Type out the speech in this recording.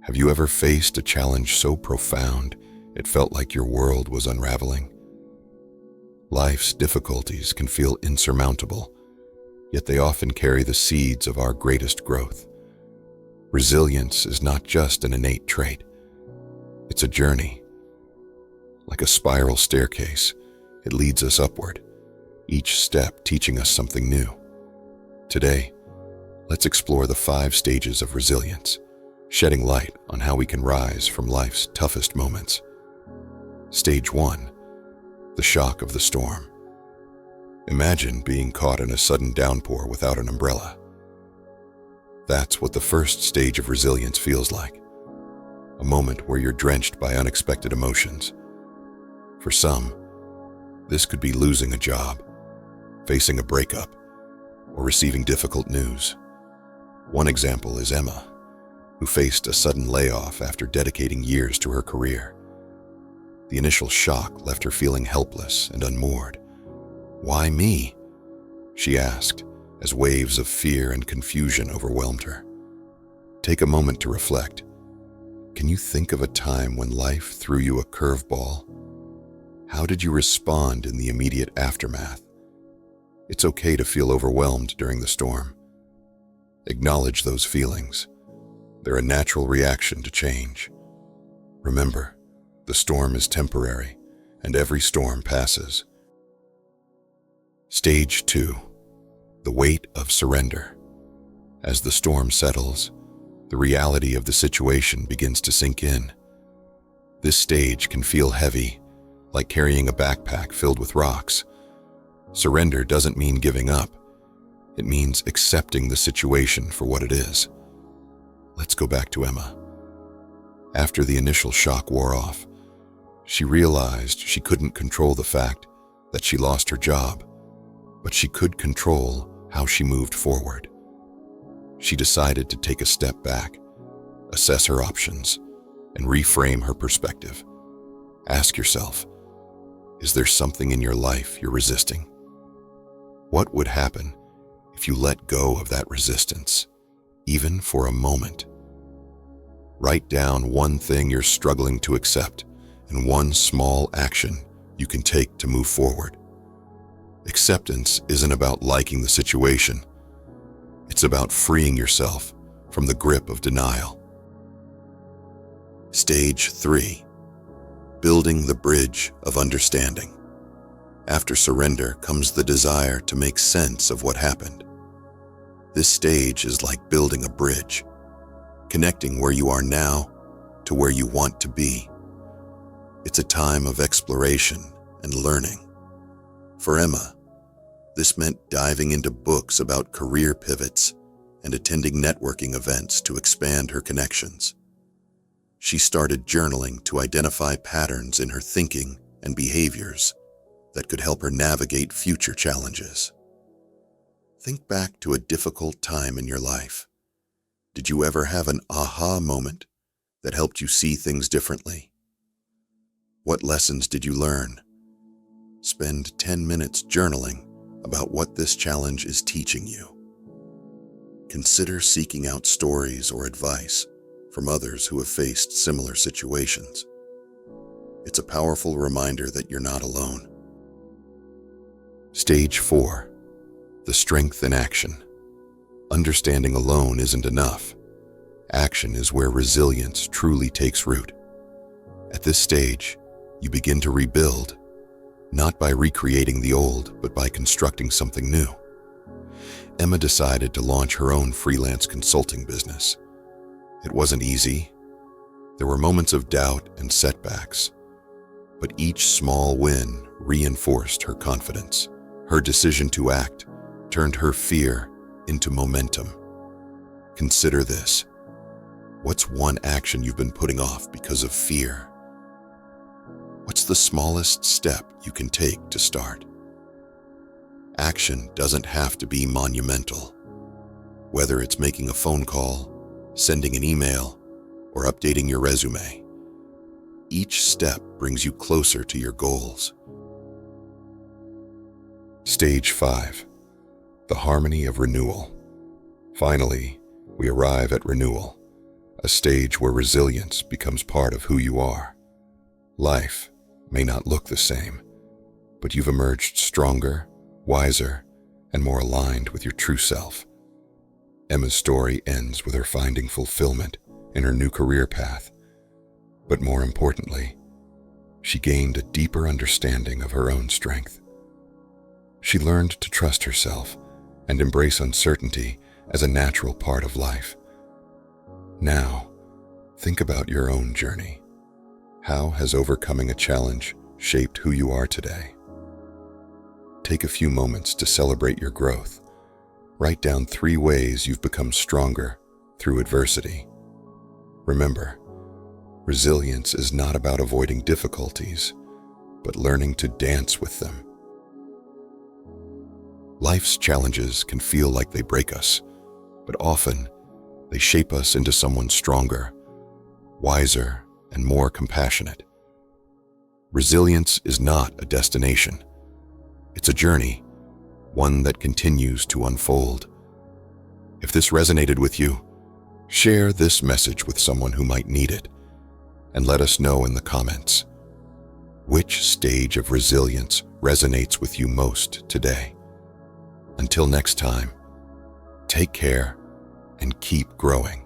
Have you ever faced a challenge so profound it felt like your world was unraveling? Life's difficulties can feel insurmountable, yet they often carry the seeds of our greatest growth. Resilience is not just an innate trait. It's a journey. Like a spiral staircase, it leads us upward, each step teaching us something new. Today, let's explore the 5 stages of resilience, shedding light on how we can rise from life's toughest moments. Stage 1. The shock of the storm. Imagine being caught in a sudden downpour without an umbrella. That's what the first stage of resilience feels like, a moment where you're drenched by unexpected emotions. For some, this could be losing a job, facing a breakup, or receiving difficult news. One example is Emma, who faced a sudden layoff after dedicating years to her career. The initial shock left her feeling helpless and unmoored. "Why me?" she asked, as waves of fear and confusion overwhelmed her. Take a moment to reflect. Can you think of a time when life threw you a curveball? How did you respond in the immediate aftermath? It's okay to feel overwhelmed during the storm. Acknowledge those feelings. They're a natural reaction to change. Remember, the storm is temporary, and every storm passes. Stage 2. The weight of surrender. As the storm settles, the reality of the situation begins to sink in. This stage can feel heavy, like carrying a backpack filled with rocks. Surrender doesn't mean giving up. It means accepting the situation for what it is. Let's go back to Emma. After the initial shock wore off, she realized she couldn't control the fact that she lost her job, but she could control how she moved forward. She decided to take a step back, assess her options, and reframe her perspective. Ask yourself, is there something in your life you're resisting? What would happen if you let go of that resistance, even for a moment? Write down one thing you're struggling to accept and one small action you can take to move forward. Acceptance isn't about liking the situation. It's about freeing yourself from the grip of denial. Stage 3. Building the bridge of understanding. After surrender comes the desire to make sense of what happened. This stage is like building a bridge, connecting where you are now to where you want to be. It's a time of exploration and learning. For Emma, this meant diving into books about career pivots and attending networking events to expand her connections. She started journaling to identify patterns in her thinking and behaviors that could help her navigate future challenges. Think back to a difficult time in your life. Did you ever have an aha moment that helped you see things differently? What lessons did you learn? Spend 10 minutes journaling about what this challenge is teaching you. Consider seeking out stories or advice from others who have faced similar situations. It's a powerful reminder that you're not alone. Stage 4. The strength in action. Understanding alone isn't enough. Action is where resilience truly takes root. At this stage, you begin to rebuild, not by recreating the old, but by constructing something new. Emma decided to launch her own freelance consulting business. It wasn't easy. There were moments of doubt and setbacks, but each small win reinforced her confidence. Her decision to act turned her fear into momentum. Consider this. What's one action you've been putting off because of fear? What's the smallest step you can take to start? Action doesn't have to be monumental. Whether it's making a phone call, sending an email, or updating your resume, each step brings you closer to your goals. Stage 5. The harmony of renewal. Finally, we arrive at renewal, a stage where resilience becomes part of who you are. Life may not look the same, but you've emerged stronger, wiser, and more aligned with your true self. Emma's story ends with her finding fulfillment in her new career path, but more importantly, she gained a deeper understanding of her own strength. She learned to trust herself and embrace uncertainty as a natural part of life. Now, think about your own journey. How has overcoming a challenge shaped who you are today? Take a few moments to celebrate your growth. Write down 3 ways you've become stronger through adversity. Remember, resilience is not about avoiding difficulties, but learning to dance with them. Life's challenges can feel like they break us, but often they shape us into someone stronger, wiser, and more compassionate. Resilience is not a destination. It's a journey, one that continues to unfold. If this resonated with you, share this message with someone who might need it, and let us know in the comments. Which stage of resilience resonates with you most today? Until next time, take care and keep growing.